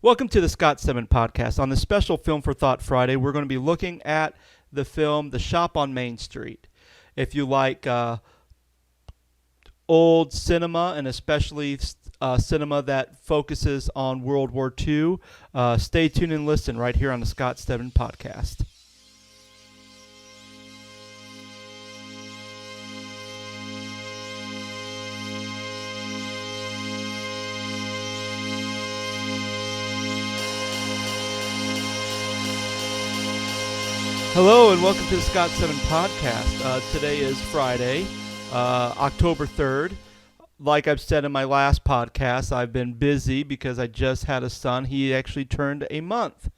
Welcome to the Scott 7 podcast. On this special Film for Thought Friday, we're going to be looking at the film The Shop on Main Street. If you like old cinema, and especially cinema that focuses on World War II, stay tuned and listen right here on the Scott 7 podcast. Hello and welcome to the Scott 7 podcast. Today is Friday, October 3rd. Like I've said in my last podcast, I've been busy because I just had a son. He actually turned a month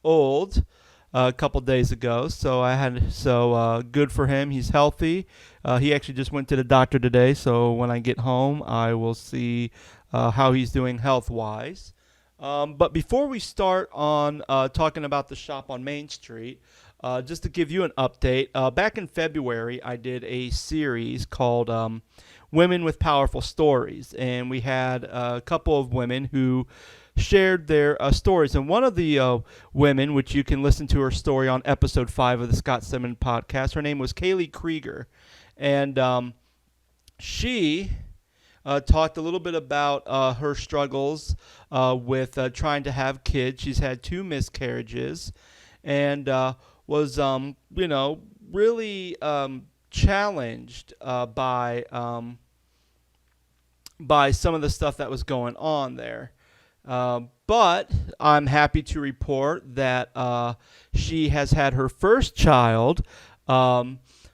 old a couple days ago, so good for him. He's healthy. He actually just went to the doctor today, so when I get home, I will see how he's doing health-wise. But before we start on talking about the shop on Main Street, just to give you an update, back in February, I did a series called Women with Powerful Stories, and we had a couple of women who shared their stories. And one of the women, which you can listen to her story on episode 5 of the Scott 7 podcast, her name was Kaylee Krieger, and she talked a little bit about her struggles with trying to have kids. She's had 2 miscarriages, and was, really challenged by some of the stuff that was going on there. But I'm happy to report that she has had her first child.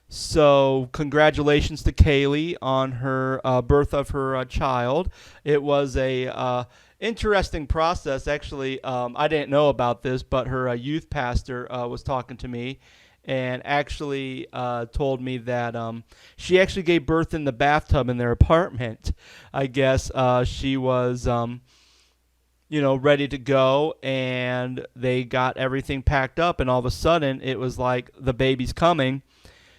So congratulations to Kaylee on her birth of her child. It was a interesting process. Actually, I didn't know about this, but her youth pastor was talking to me and actually told me that she actually gave birth in the bathtub in their apartment. I guess she was, ready to go, and they got everything packed up, and all of a sudden it was like the baby's coming.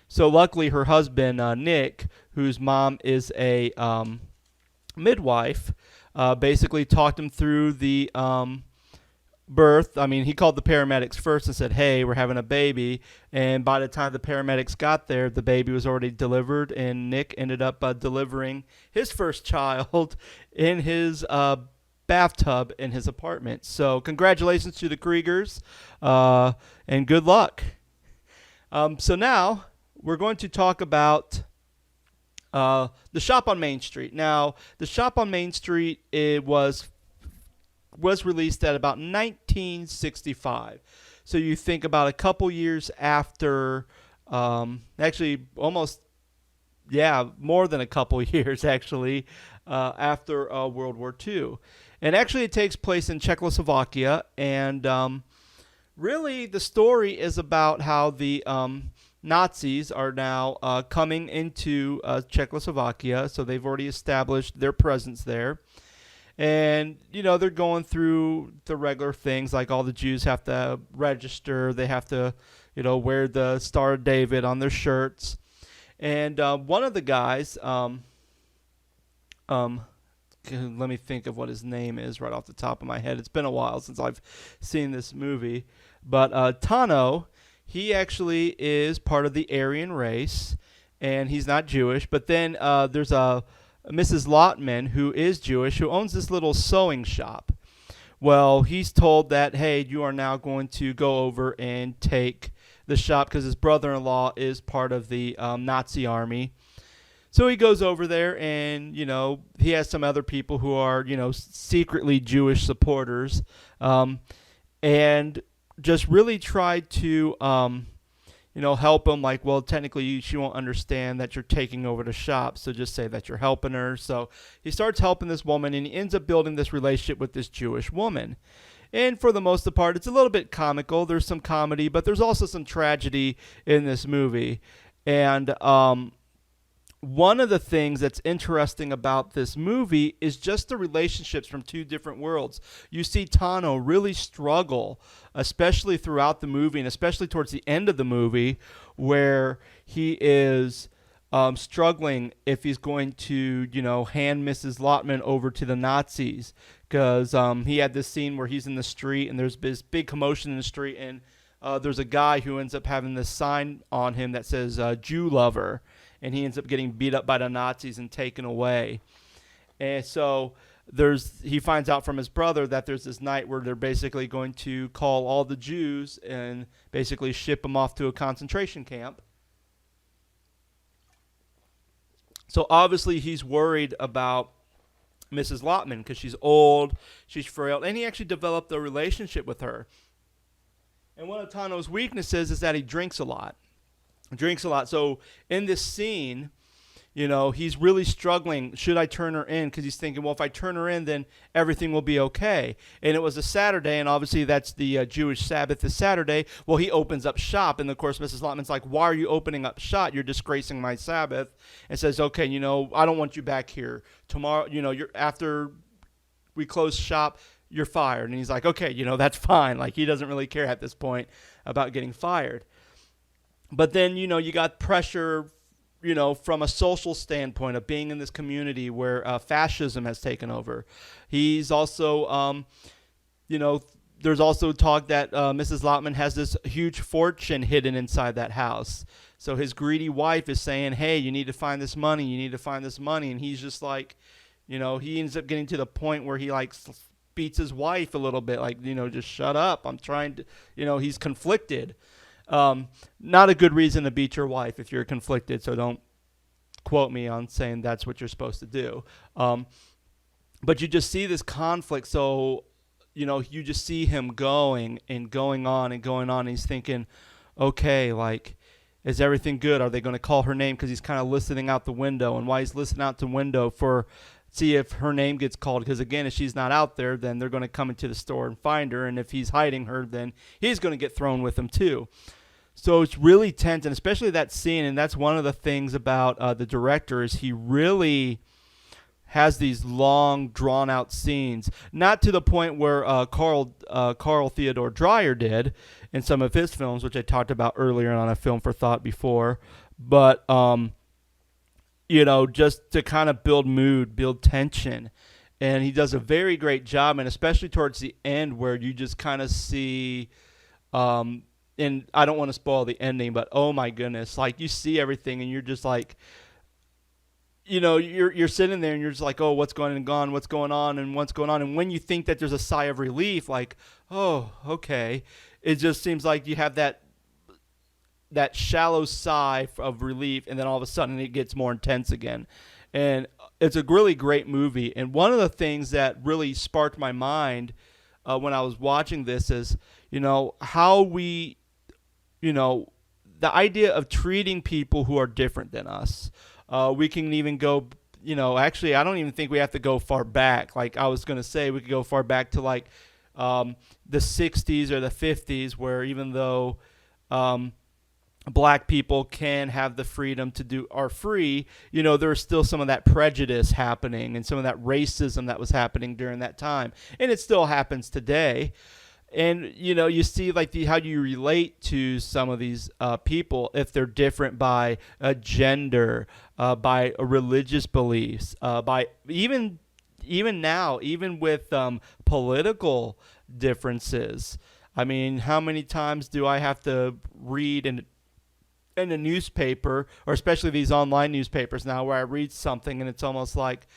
So luckily her husband, Nick, whose mom is a midwife, basically talked him through the birth. I mean, he called the paramedics first and said, hey, we're having a baby. And by the time the paramedics got there, the baby was already delivered, and Nick ended up delivering his first child in his bathtub in his apartment. So congratulations to the Kriegers, and good luck. So now we're going to talk about The Shop on Main Street. Now, The Shop on Main Street, it was released at about 1965. So you think about a couple years after, actually almost, more than a couple years actually, after World War II. And actually it takes place in Czechoslovakia, and really the story is about how the Nazis are now coming into Czechoslovakia, so they've already established their presence there. And, they're going through the regular things, like all the Jews have to register, they have to, wear the Star of David on their shirts. And one of the guys, let me think of what his name is right off the top of my head. It's been a while since I've seen this movie. But Tano, he actually is part of the Aryan race, and he's not Jewish. But then there's a Mrs. Lotman, who is Jewish, who owns this little sewing shop. Well, he's told that, hey, you are now going to go over and take the shop because his brother-in-law is part of the Nazi army. So he goes over there, and, he has some other people who are, secretly Jewish supporters, and just really tried to, help him. Like, well, technically she won't understand that you're taking over the shop, so just say that you're helping her. So he starts helping this woman, and he ends up building this relationship with this Jewish woman. And for the most part, it's a little bit comical. There's some comedy, but there's also some tragedy in this movie. And one of the things that's interesting about this movie is just the relationships from 2 different worlds. You see Tano really struggle, especially throughout the movie, and especially towards the end of the movie, where he is struggling if he's going to, hand Mrs. Lotman over to the Nazis, because he had this scene where he's in the street and there's this big commotion in the street, and there's a guy who ends up having this sign on him that says Jew lover, and he ends up getting beat up by the Nazis and taken away. And so he finds out from his brother that there's this night where they're basically going to call all the Jews and basically ship them off to a concentration camp. So obviously he's worried about Mrs. Lotman because she's old, she's frail, and he actually developed a relationship with her. And one of Tano's weaknesses is that he drinks a lot. So in this scene, he's really struggling. Should I turn her in? Because he's thinking, well, if I turn her in, then everything will be okay. And it was a Saturday, and obviously that's the Jewish Sabbath is Saturday. Well, he opens up shop, and of course Mrs. Lotman's like, why are you opening up shop? You're disgracing my Sabbath. And says, okay, I don't want you back here. Tomorrow, you're after we close shop, you're fired. And he's like, okay, that's fine. Like, he doesn't really care at this point about getting fired. But then, you got pressure, from a social standpoint of being in this community where fascism has taken over. He's also, there's also talk that Mrs. Lotman has this huge fortune hidden inside that house. So his greedy wife is saying, hey, you need to find this money. You need to find this money. And he's just like, he ends up getting to the point where he like beats his wife a little bit. Like, just shut up. I'm trying to, he's conflicted. Not a good reason to beat your wife if you're conflicted, so don't quote me on saying that's what you're supposed to do. But you just see this conflict, so you just see him going on, and he's thinking, okay, like, is everything good? Are they going to call her name? Because he's kind of listening out the window, and while he's listening out the window see if her name gets called, because again, if she's not out there, then they're going to come into the store and find her, and if he's hiding her, then he's going to get thrown with them too. So it's really tense, and especially that scene, and that's one of the things about the director is he really has these long, drawn-out scenes, not to the point where Carl Theodor Dreyer did in some of his films, which I talked about earlier on A Film for Thought before, but just to kind of build mood, build tension. And he does a very great job, and especially towards the end where you just kind of see, and I don't want to spoil the ending, but oh my goodness, like you see everything and you're just like, you're sitting there and you're just like, oh, what's going on. And when you think that there's a sigh of relief, like, oh, okay, it just seems like you have that shallow sigh of relief, and then all of a sudden it gets more intense again. And it's a really great movie. And one of the things that really sparked my mind when I was watching this is, how we, the idea of treating people who are different than us. We can even go, actually, I don't even think we have to go far back. Like I was going to say, we could go far back to like the 60s or the 50s, where even though black people can have the freedom are free, there's still some of that prejudice happening and some of that racism that was happening during that time. And it still happens today. And, you see like how you relate to some of these people if they're different by gender, by religious beliefs, by even now, even with political differences. I mean, how many times do I have to read in a newspaper, or especially these online newspapers now, where I read something and it's almost like,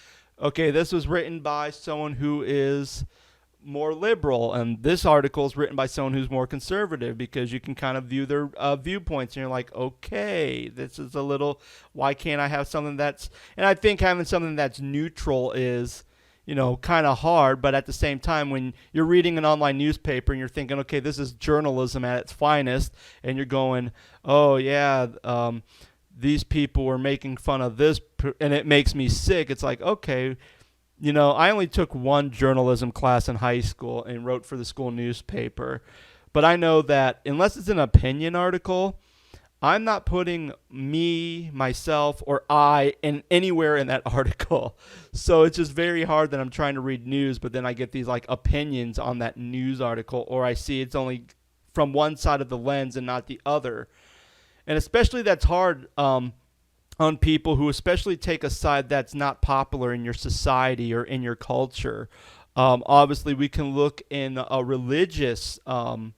okay, this was written by someone who is more liberal, and this article is written by someone who's more conservative, because you can kind of view their viewpoints, and you're like, okay, this is a little, why can't I have something that's, and I think having something that's neutral is, kind of hard, but at the same time, when you're reading an online newspaper and you're thinking, okay, this is journalism at its finest, and you're going, oh yeah, these people were making fun of this, and it makes me sick. It's like, okay, I only took one journalism class in high school and wrote for the school newspaper, but I know that unless it's an opinion article, I'm not putting me, myself, or I in anywhere in that article. So it's just very hard that I'm trying to read news, but then I get these like opinions on that news article, or I see it's only from one side of the lens and not the other. And especially that's hard on people who especially take a side that's not popular in your society or in your culture. Obviously, we can look in a religious, even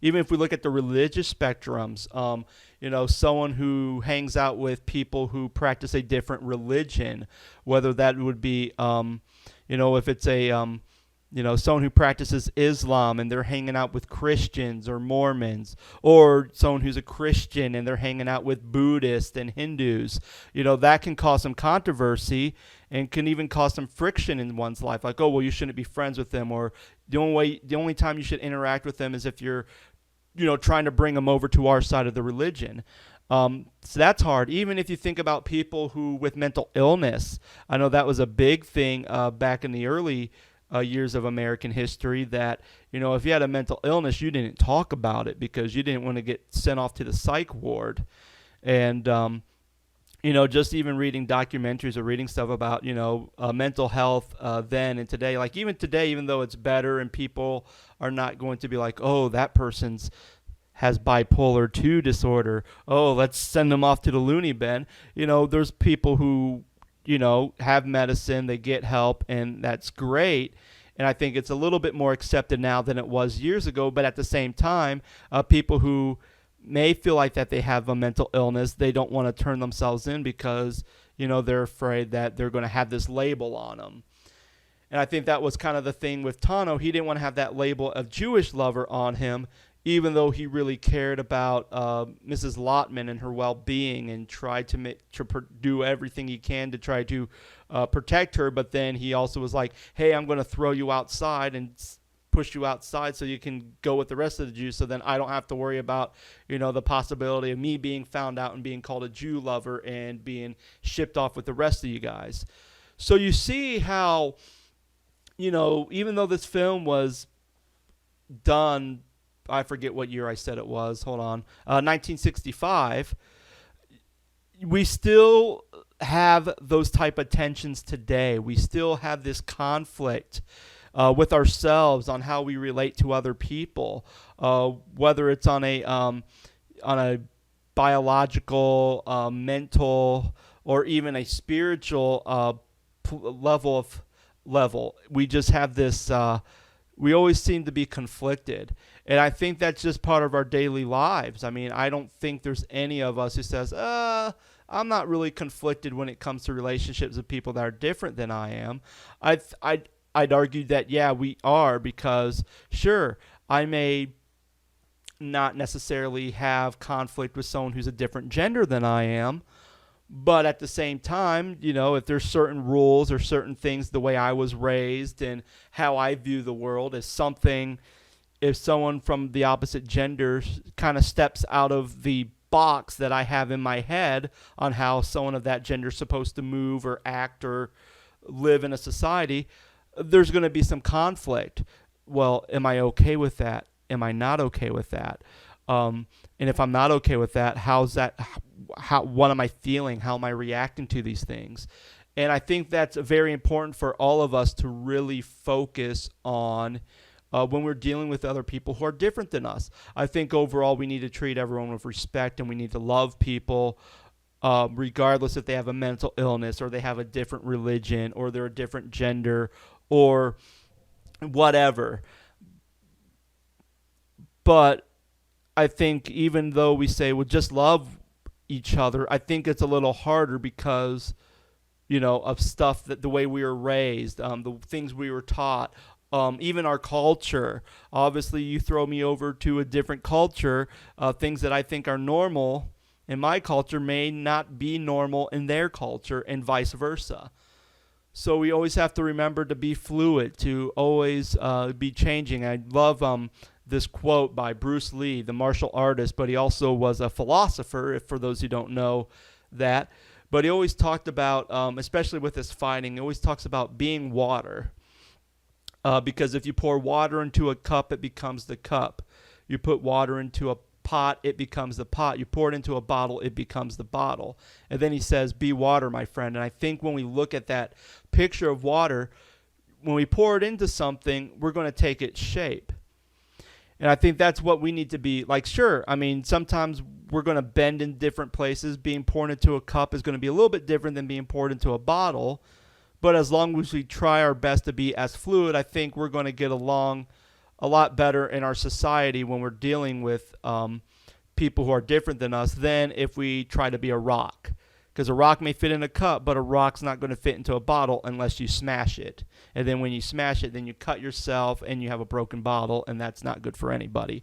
if we look at the religious spectrums, someone who hangs out with people who practice a different religion, whether that would be, if it's someone who practices Islam and they're hanging out with Christians or Mormons, or someone who's a Christian and they're hanging out with Buddhists and Hindus, that can cause some controversy and can even cause some friction in one's life. Like, oh, well, you shouldn't be friends with them, or the only time you should interact with them is if you're, trying to bring them over to our side of the religion. So that's hard. Even if you think about people who with mental illness, I know that was a big thing back in the early years of American history, that if you had a mental illness, you didn't talk about it because you didn't want to get sent off to the psych ward. And just even reading documentaries or reading stuff about mental health then and today, like even today, even though it's better and people are not going to be like, oh, that person's has bipolar 2 disorder, oh, let's send them off to the loony bin. There's people who have medicine, they get help, and that's great. And I think it's a little bit more accepted now than it was years ago. But at the same time, people who may feel like that they have a mental illness, they don't want to turn themselves in because, they're afraid that they're going to have this label on them. And I think that was kind of the thing with Tano. He didn't want to have that label of Jewish lover on him, even though he really cared about Mrs. Lotman and her well-being and tried to do everything he can to try to protect her. But then he also was like, hey, I'm going to throw you outside and push you outside so you can go with the rest of the Jews, so then I don't have to worry about, the possibility of me being found out and being called a Jew lover and being shipped off with the rest of you guys. So you see how, even though this film was done, I forget what year I said it was. Hold on. 1965. We still have those type of tensions today. We still have this conflict with ourselves on how we relate to other people, whether it's on a biological, mental, or even a spiritual level. We just have this. We always seem to be conflicted. And I think that's just part of our daily lives. I mean, I don't think there's any of us who says, I'm not really conflicted when it comes to relationships with people that are different than I am. I'd argue that, yeah, we are, because, sure, I may not necessarily have conflict with someone who's a different gender than I am. But at the same time, if there's certain rules or certain things, the way I was raised and how I view the world is something, if someone from the opposite gender kind of steps out of the box that I have in my head on how someone of that gender is supposed to move or act or live in a society, there's going to be some conflict. Well, am I okay with that? Am I not okay with that? And if I'm not okay with that, what am I feeling? How am I reacting to these things? And I think that's very important for all of us to really focus on when we're dealing with other people who are different than us. I think overall we need to treat everyone with respect, and we need to love people regardless if they have a mental illness or they have a different religion or they're a different gender or whatever. But I think even though we say, well, just love each other, I think it's a little harder because, of stuff that the way we were raised, the things we were taught, even our culture. Obviously, you throw me over to a different culture, things that I think are normal in my culture may not be normal in their culture, and vice versa. So we always have to remember to be fluid, to always be changing. I love this quote by Bruce Lee, the martial artist, but he also was a philosopher, for those who don't know that. But he always talked about, especially with his fighting, he always talks about being water. Because if you pour water into a cup, it becomes the cup. You put water into a pot, it becomes the pot. You pour it into a bottle, it becomes the bottle. And then he says, be water, my friend. And I think when we look at that picture of water, when we pour it into something, we're going to take its shape. And I think that's what we need to be like. Sure, I mean, sometimes we're going to bend in different places. Being poured into a cup is going to be a little bit different than being poured into a bottle. But as long as we try our best to be as fluid, I think we're going to get along a lot better in our society when we're dealing with people who are different than us than if we try to be a rock. Because a rock may fit in a cup, but a rock's not going to fit into a bottle unless you smash it. And then when you smash it, then you cut yourself and you have a broken bottle, and that's not good for anybody.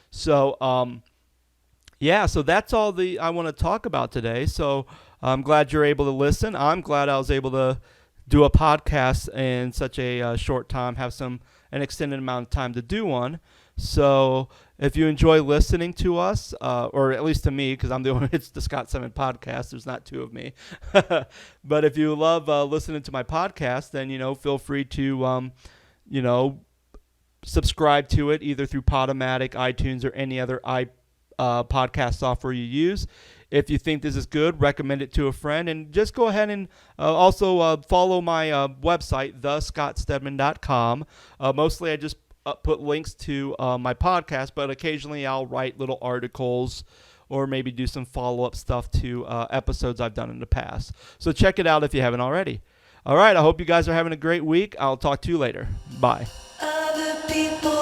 So, so that's all I want to talk about today. So I'm glad you're able to listen. I'm glad I was able to do a podcast in such a short time, have an extended amount of time to do one. So if you enjoy listening to us, or at least to me, because it's the Scott Simon podcast. There's not two of me. But if you love listening to my podcast, then, feel free to, subscribe to it either through Podomatic, iTunes, or any other podcast software you use. If you think this is good, recommend it to a friend. And just go ahead and also follow my website, thescottstedman.com. Mostly I just put links to my podcast, but occasionally I'll write little articles or maybe do some follow-up stuff to episodes I've done in the past. So check it out if you haven't already. All right, I hope you guys are having a great week. I'll talk to you later. Bye. Other people